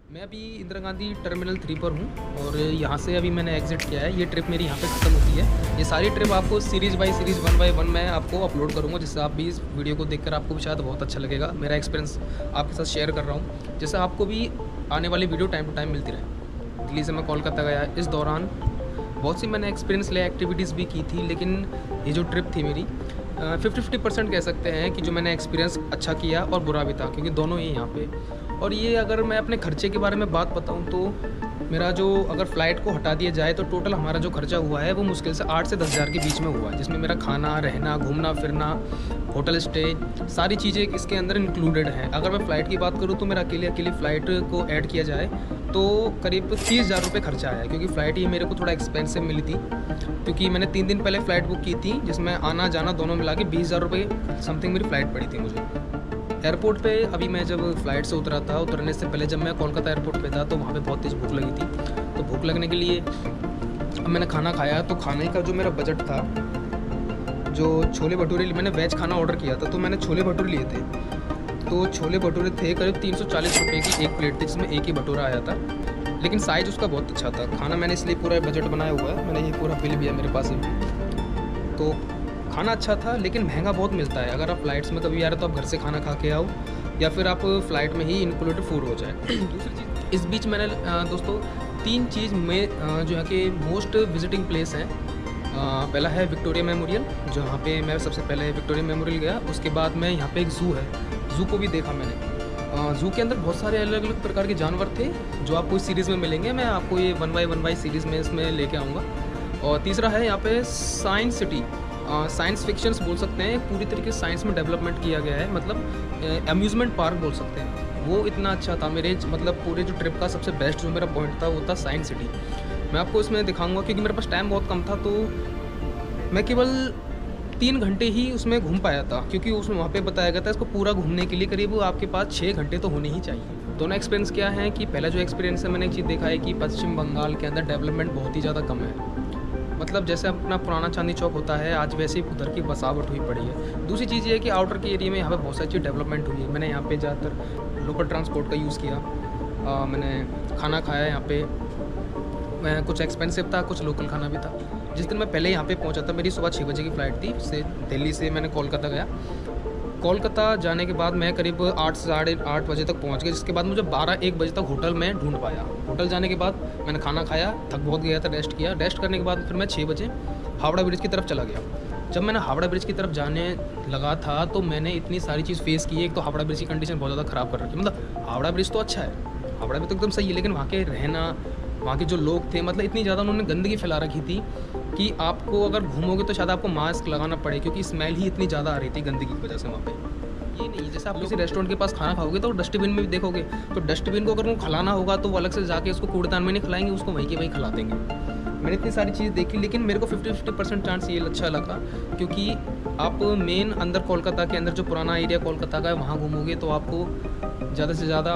मैं अभी इंदिरा गांधी टर्मिनल 3 पर हूँ और यहाँ से अभी मैंने एग्ज़िट किया है। ये ट्रिप मेरी यहाँ पे ख़त्म होती है। ये सारी ट्रिप आपको सीरीज़ बाय सीरीज़ 1 बाय 1 मैं आपको अपलोड करूँगा, जिससे आप भी इस वीडियो को देखकर आपको भी शायद बहुत अच्छा लगेगा। मेरा एक्सपीरियंस आपके साथ शेयर कर रहा हूँ, जिससे आपको भी आने वाली वीडियो टाइम टू टाइम मिलती रहे। दिल्ली से मैं कोलकाता गया। इस दौरान बहुत सी मैंने एक्सपीरियंस ले एक्टिविटीज़ भी की थी, लेकिन ये जो ट्रिप थी मेरी 50-50% कह सकते हैं कि जो मैंने एक्सपीरियंस अच्छा किया और बुरा भी था, क्योंकि दोनों ही यहाँ पे। और ये अगर मैं अपने खर्चे के बारे में बात बताऊँ तो मेरा जो अगर फ़्लाइट को हटा दिया जाए तो टोटल हमारा जो खर्चा हुआ है वो मुश्किल से 8 से 10 हज़ार के बीच में हुआ है, जिसमें मेरा खाना, रहना, घूमना फिरना, होटल स्टे, सारी चीज़ें इसके अंदर इंक्लूडेड हैं। अगर मैं फ़्लाइट की बात करूँ तो मेरा अकेले फ़्लाइट को ऐड किया जाए तो करीब 30 हज़ार रुपये खर्चा आया, क्योंकि फ़्लाइट ये मेरे को थोड़ा एक्सपेंसिव मिली थी, क्योंकि मैंने 3 दिन पहले फ़्लाइट बुक की थी, जिसमें आना जाना दोनों मिला के 20 हज़ार रुपये समथिंग मेरी फ़्लाइट पड़ी थी मुझे। एयरपोर्ट पे अभी मैं जब फ़्लाइट से उतरा था, उतरने से पहले जब मैं कोलकाता एयरपोर्ट पे था तो वहाँ पे बहुत तेज़ भूख लगी थी। तो भूख लगने के लिए अब मैंने खाना खाया, तो खाने का जो मेरा बजट था, जो छोले भटूरे मैंने वेज खाना ऑर्डर किया था, तो मैंने छोले भटूरे लिए थे। तो छोले भटूरे थे करीब 340 रुपये की एक प्लेट थी, जिसमें एक ही भटूरा आया था, लेकिन साइज़ उसका बहुत अच्छा था। खाना मैंने इसलिए पूरा बजट बनाया हुआ है, मैंने ये पूरा बिल भी है मेरे पास है। तो खाना अच्छा था, लेकिन महंगा बहुत मिलता है। अगर आप फ़्लाइट्स में कभी आ रहे हो तो आप घर से खाना खा के आओ, या फिर आप फ़्लाइट में ही इंक्लूडेड फूड हो जाए। दूसरी चीज़, इस बीच मैंने दोस्तों 3 चीज़ में जो है कि मोस्ट विजिटिंग प्लेस है। पहला है विक्टोरिया मेमोरियल, जहाँ पे मैं सबसे पहले विक्टोरिया मेमोरियल गया। उसके बाद में यहाँ पे एक ज़ू है, ज़ू को भी देखा मैंने। ज़ू के अंदर बहुत सारे अलग अलग प्रकार के जानवर थे, जो आपको इस सीरीज़ में मिलेंगे। मैं आपको ये 1 बाय 1 सीरीज़ में इसमें लेके आऊँगा। और तीसरा है यहाँ पे साइंस सिटी, साइंस फिक्शंस बोल सकते हैं, पूरी तरीके से साइंस में डेवलपमेंट किया गया है, मतलब अम्यूज़मेंट पार्क बोल सकते हैं। वो इतना अच्छा था मेरे, मतलब पूरे जो ट्रिप का सबसे बेस्ट जो मेरा पॉइंट था वो था साइंस सिटी। मैं आपको इसमें दिखाऊंगा, क्योंकि मेरे पास टाइम बहुत कम था, तो मैं केवल 3 घंटे ही उसमें घूम पाया था, क्योंकि उसमें वहाँ पे बताया गया था इसको पूरा घूमने के लिए करीब आपके पास 6 घंटे तो होने ही चाहिए। दोनों एक्सपीरियंस क्या है कि पहला जो एक्सपीरियंस है, मैंने एक चीज़ देखा है कि पश्चिम बंगाल के अंदर डेवलपमेंट बहुत ही ज़्यादा कम है। मतलब जैसे अपना पुराना चांदनी चौक होता है, आज वैसे ही उधर की बसावट हुई पड़ी है। दूसरी चीज़ ये है कि आउटर के एरिया में यहाँ पे बहुत सारी डेवलपमेंट हुई है। मैंने यहाँ पे ज़्यादातर लोकल ट्रांसपोर्ट का यूज़ किया। मैंने खाना खाया यहाँ पे, मैं कुछ एक्सपेंसिव था, कुछ लोकल खाना भी था। जिस दिन मैं पहले यहाँ पे पहुँचा था, मेरी सुबह 6 बजे की फ़्लाइट थी, से दिल्ली से मैंने कोलकाता गया। कोलकाता जाने के बाद मैं करीब 8 साढ़े 8 बजे तक पहुंच गया, जिसके बाद मुझे 12-1 बजे तक होटल में ढूंढ पाया। होटल जाने के बाद मैंने खाना खाया, थक बहुत गया था, रेस्ट किया। रेस्ट करने के बाद फिर मैं 6 बजे हावड़ा ब्रिज की तरफ चला गया। जब मैंने हावड़ा ब्रिज की तरफ जाने लगा था तो मैंने इतनी सारी चीज़ फेस की। एक तो हावड़ा ब्रिज की कंडीशन बहुत ज़्यादा ख़राब कर रखी है। मतलब हावड़ा ब्रिज तो अच्छा है, हावड़ा ब्रिज तो एकदम सही है, लेकिन वहाँ के रहना, वहाँ के जो लोग थे, मतलब इतनी ज़्यादा उन्होंने गंदगी फैला रखी थी कि आपको अगर घूमोगे तो शायद आपको मास्क लगाना पड़े, क्योंकि स्मेल ही इतनी ज़्यादा आ रही थी गंदगी की वजह से वहाँ पे। ये नहीं, जैसे आप किसी रेस्टोरेंट के पास खाना खाओगे तो डस्टबिन में भी देखोगे, तो डस्टबिन को अगर उनको खिलाना होगा तो वो अलग से जाके उसको कूड़ेदान में नहीं खिलाएंगे, उसको वहीं के वहीं खिला देंगे। मैंने इतनी सारी चीज़ देखी, लेकिन मेरे को 50-50% चांस ये अच्छा लगा, क्योंकि आप मेन अंदर कोलकाता के अंदर जो पुराना एरिया कोलकाता का है वहाँ घूमोगे तो आपको ज़्यादा से ज़्यादा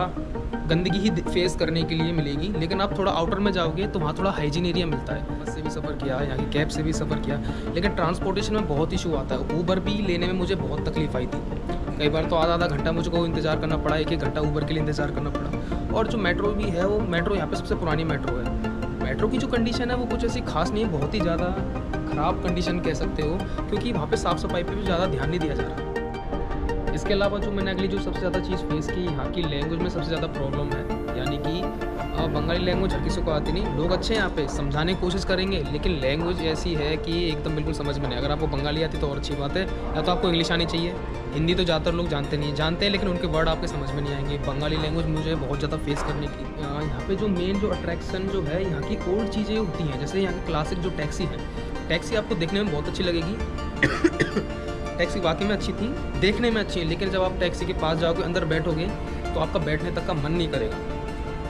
गंदगी ही फेस करने के लिए मिलेगी। लेकिन आप थोड़ा आउटर में जाओगे तो वहाँ थोड़ा हाइजीन एरिया मिलता है। बस से भी सफ़र किया, यहाँ की कैब से भी सफ़र किया, लेकिन ट्रांसपोर्टेशन में बहुत इशू आता है। ऊबर भी लेने में मुझे बहुत तकलीफ़ आई थी। कई बार तो आधा घंटा मुझको इंतज़ार करना पड़ा, 1-1 घंटा ऊबर के लिए इंतज़ार करना पड़ा। और जो मेट्रो भी है, वो मेट्रो यहाँ पे सबसे पुरानी मेट्रो है। मेट्रो की जो कंडीशन है वो कुछ ऐसी खास नहीं है, बहुत ही ज़्यादा ख़राब कंडीशन कह सकते हो, क्योंकि वहाँ पे साफ़ सफाई पे भी ज़्यादा ध्यान नहीं दिया जा रहा। इसके अलावा जो मैंने अगली जो सबसे ज़्यादा चीज़ फेस की, यहाँ की लैंग्वेज में सबसे ज़्यादा प्रॉब्लम है। यानी कि बंगाली लैंग्वेज हर किसी को आती नहीं। लोग अच्छे हैं यहाँ पे, समझाने की कोशिश करेंगे, लेकिन लैंग्वेज ऐसी है कि एकदम बिल्कुल समझ में नहीं। अगर आपको बंगाली आती तो और अच्छी बात है, या तो आपको इंग्लिश आनी चाहिए। हिंदी तो ज़्यादातर लोग जानते नहीं, जानते हैं लेकिन उनके वर्ड आपके समझ में नहीं आएंगे। बंगाली लैंग्वेज मुझे बहुत ज़्यादा फेस करने की। यहाँ पे जो मेन जो अट्रैक्शन जो है, यहाँ की ओल्ड चीज़ें होती हैं, जैसे यहाँ की क्लासिक जो टैक्सी है, टैक्सी आपको देखने में बहुत अच्छी लगेगी। टैक्सी वाकई में अच्छी थी, देखने में अच्छी है, लेकिन जब आप टैक्सी के पास जाओगे, अंदर बैठोगे, तो आपका बैठने तक का मन नहीं करेगा।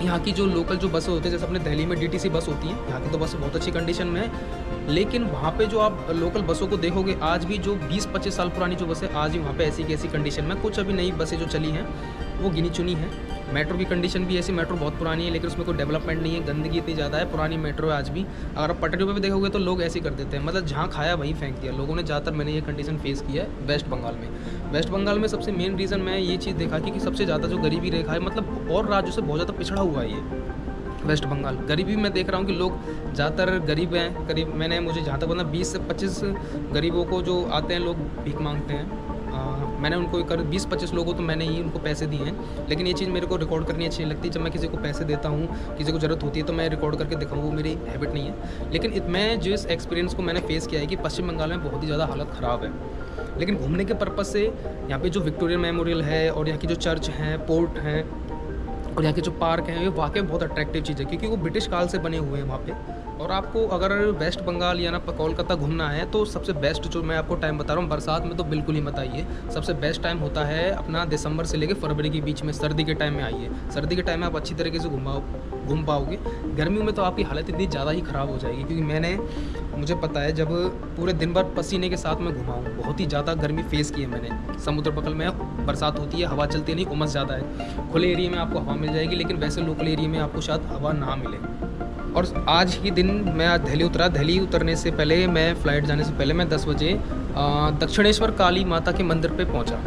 यहाँ की जो लोकल जो बसें होती हैं, जैसे अपने दिल्ली में डीटीसी बस होती है, यहाँ की तो बसें बहुत अच्छी कंडीशन में है, लेकिन वहाँ पे जो आप लोकल बसों को देखोगे, आज भी जो 20-25 साल पुरानी जो बसें आज भी वहाँ पे ऐसी की ऐसी कंडीशन में, कुछ अभी नई बसें जो चली हैं वो गिनी चुनी हैं, मेट्रो की कंडीशन भी ऐसी, मेट्रो बहुत पुरानी है लेकिन उसमें कोई डेवलपमेंट नहीं है, गंदगी इतनी ज़्यादा है, पुरानी मेट्रो है आज भी। अगर आप पटरियों पे भी देखोगे तो लोग ऐसे ही कर देते हैं, मतलब जहाँ खाया वहीं फेंक दिया लोगों ने। ज़्यादातर मैंने ये कंडीशन फेस किया है वेस्ट बंगाल में। वेस्ट बंगाल में सबसे मेन रीज़न मैं ये चीज़ देखा कि सबसे ज़्यादा जो गरीबी रेखा है, मतलब और राज्यों से बहुत ज़्यादा पिछड़ा हुआ है ये वेस्ट बंगाल। गरीबी में देख रहा हूँ कि लोग ज़्यादातर गरीब हैं, करीब मुझे जहाँ तक पता 20 से 25 गरीबों को जो आते हैं लोग भीख मांगते हैं, मैंने उनको 20-25 लोगों तो मैंने ही उनको पैसे दिए हैं। लेकिन ये चीज़ मेरे को रिकॉर्ड करनी अच्छी लगती है। जब मैं किसी को पैसे देता हूँ, किसी को ज़रूरत होती है तो मैं रिकॉर्ड करके दिखाऊँ, वो मेरी हैबिट नहीं है। लेकिन मैं जिस एक्सपीरियंस को मैंने फेस किया है कि पश्चिम बंगाल में बहुत ही ज़्यादा हालत ख़राब है। लेकिन घूमने के पर्पज़ से यहाँ पे जो विक्टोरिया मेमोरियल है और यहाँ की जो चर्च हैं, पोर्ट हैं और यहाँ के जो पार्क हैं, ये वाकई बहुत अट्रैक्टिव चीज़ है क्योंकि वो ब्रिटिश काल से बने हुए हैं वहाँ पे। और आपको अगर वेस्ट बंगाल या ना कोलकाता घूमना है तो सबसे बेस्ट जो मैं आपको टाइम बता रहा हूँ, बरसात में तो बिल्कुल ही मत आइए। सबसे बेस्ट टाइम होता है अपना दिसंबर से लेकर फरवरी के बीच में, सर्दी के टाइम में आइए। सर्दी के टाइम में आप अच्छी तरीके से घूम पाओगे। गर्मियों में तो आपकी हालत इतनी ज़्यादा ही ख़राब हो जाएगी क्योंकि मुझे पता है जब पूरे दिन भर पसीने के साथ मैं घुमा हूँ, बहुत ही ज़्यादा गर्मी फेस की है मैंने। समुद्र बगल में बरसात होती है, हवा चलती नहीं, उमस ज़्यादा है। खुले एरिया में आपको हवा मिल जाएगी लेकिन वैसे लोकल एरिया में आपको शायद हवा ना मिले। और आज ही दिन मैं आज दिल्ली उतरा। दिल्ली उतरने से पहले मैं फ़्लाइट जाने से पहले मैं 10 बजे दक्षिणेश्वर काली माता के मंदिर पे पहुंचा।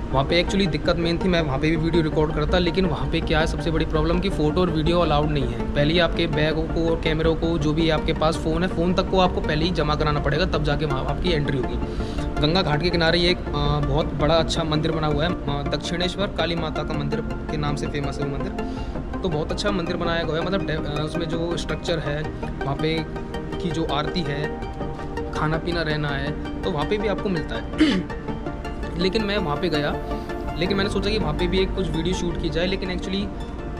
वहाँ पे एक्चुअली दिक्कत मेन थी, मैं वहाँ पे भी वीडियो रिकॉर्ड करता, लेकिन वहाँ पे क्या है सबसे बड़ी प्रॉब्लम कि फ़ोटो और वीडियो अलाउड नहीं है। पहले ही आपके बैगों को और कैमरों को, जो भी आपके पास फ़ोन है, फ़ोन तक को आपको पहले ही जमा कराना पड़ेगा, तब जाके वहाँ आपकी एंट्री होगी। गंगा घाट के किनारे ये एक बहुत बड़ा अच्छा मंदिर बना हुआ है, दक्षिणेश्वर काली माता का मंदिर के नाम से फेमस है वो मंदिर। तो बहुत अच्छा मंदिर बनाया गया है, मतलब उसमें जो स्ट्रक्चर है, वहाँ पे की जो आरती है, खाना पीना रहना है, तो वहाँ पे भी आपको मिलता है। लेकिन मैं वहाँ पे गया, लेकिन मैंने सोचा कि वहाँ पे भी एक कुछ वीडियो शूट की जाए, लेकिन एक्चुअली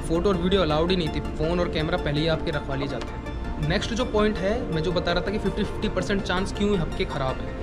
फ़ोटो और वीडियो अलाउड ही नहीं थी। फ़ोन और कैमरा पहले ही आपके रखवा लिए जाते हैं। नेक्स्ट जो पॉइंट है, मैं जो बता रहा था कि 50% चांस क्यों हफ्के ख़राब है,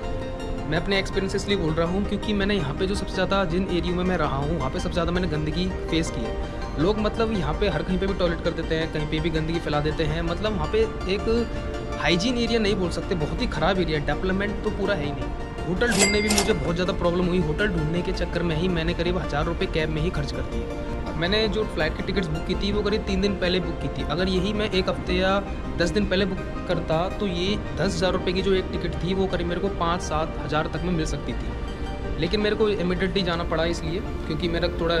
मैं अपने एक्सपीरियंस इसलिए बोल रहा हूँ क्योंकि मैंने यहाँ पे जो सबसे ज़्यादा जिन एरियो में मैं रहा हूँ, वहाँ पे सबसे ज़्यादा मैंने गंदगी फेस की है। लोग मतलब यहाँ पे हर कहीं पे भी टॉयलेट कर देते हैं, कहीं पे भी गंदगी फैला देते हैं। मतलब वहाँ पे एक हाइजीन एरिया नहीं बोल सकते, बहुत ही ख़राब एरिया, डेवलपमेंट तो पूरा है ही नहीं। होटल ढूंढने भी मुझे बहुत ज़्यादा प्रॉब्लम हुई। होटल ढूंढने के चक्कर में ही मैंने करीब 1000 रुपये कैब में ही खर्च कर दिए। मैंने जो फ़्लाइट की टिकट्स बुक की थी वो करीब 3 दिन पहले बुक की थी। अगर यही मैं 1 हफ्ते या 10 दिन पहले बुक करता तो ये 10,000 रुपये की जो एक टिकट थी वो करीब मेरे को 5-7 हज़ार तक में मिल सकती थी। लेकिन मेरे को इमीडिएटली जाना पड़ा इसलिए क्योंकि मेरा थोड़ा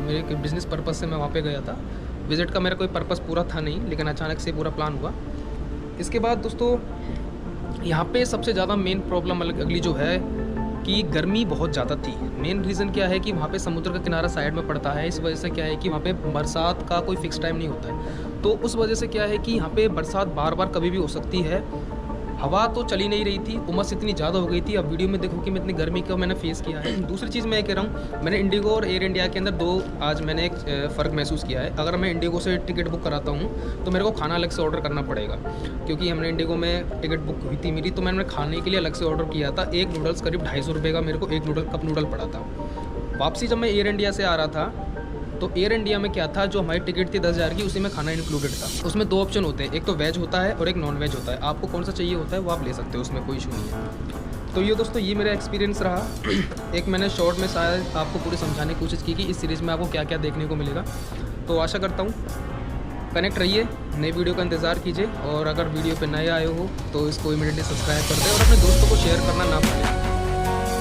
मेरे बिज़नेस पर्पज़ से मैं वहाँ पे गया था। विज़िट का मेरा कोई पर्पज़ पूरा था नहीं, लेकिन अचानक से पूरा प्लान हुआ। इसके बाद दोस्तों यहाँ पे सबसे ज़्यादा मेन प्रॉब्लम अगली जो है कि गर्मी बहुत ज़्यादा थी। मेन रीज़न क्या है कि वहाँ पे समुद्र का किनारा साइड में पड़ता है, इस वजह से क्या है कि वहाँ पे बरसात का कोई फ़िक्स टाइम नहीं होता है। तो उस वजह से क्या है कि यहाँ पे बरसात बार बार कभी भी हो सकती है। हवा तो चली नहीं रही थी, उमस इतनी ज़्यादा हो गई थी। अब वीडियो में देखो कि मैं इतनी गर्मी को मैंने फेस किया है। दूसरी चीज़ मैं ये कह रहा हूँ, मैंने इंडिगो और एयर इंडिया के अंदर आज मैंने एक फ़र्क महसूस किया है। अगर मैं इंडिगो से टिकट बुक कराता हूँ तो मेरे को खाना अलग से ऑर्डर करना पड़ेगा, क्योंकि हमने इंडिगो में टिकट बुक हुई थी मेरी, तो मैंने खाने के लिए अलग से ऑर्डर किया था। एक नूडल्स करीब 250 रुपये का मेरे को एक कप नूडल पड़ा था। वापसी जब मैं एयर इंडिया से आ रहा था तो एयर इंडिया में क्या था, जो हमारी टिकट थी 10,000 की, उसी में खाना इंक्लूडेड था। उसमें 2 ऑप्शन होते हैं, एक तो वेज होता है और एक नॉन वेज होता है। आपको कौन सा चाहिए होता है वो आप ले सकते हो, उसमें कोई इशू नहीं है। तो ये दोस्तों ये मेरा एक्सपीरियंस रहा। एक मैंने शॉर्ट में शायद आपको पूरी समझाने की कोशिश की कि इस सीरीज़ में आपको क्या क्या देखने को मिलेगा। तो आशा करता हूँ कनेक्ट रहिए, नई वीडियो का इंतज़ार कीजिए, और अगर वीडियो पर नए आए हो तो इसको इमीडिएटली सब्सक्राइब कर दें और अपने दोस्तों को शेयर करना ना भूलें।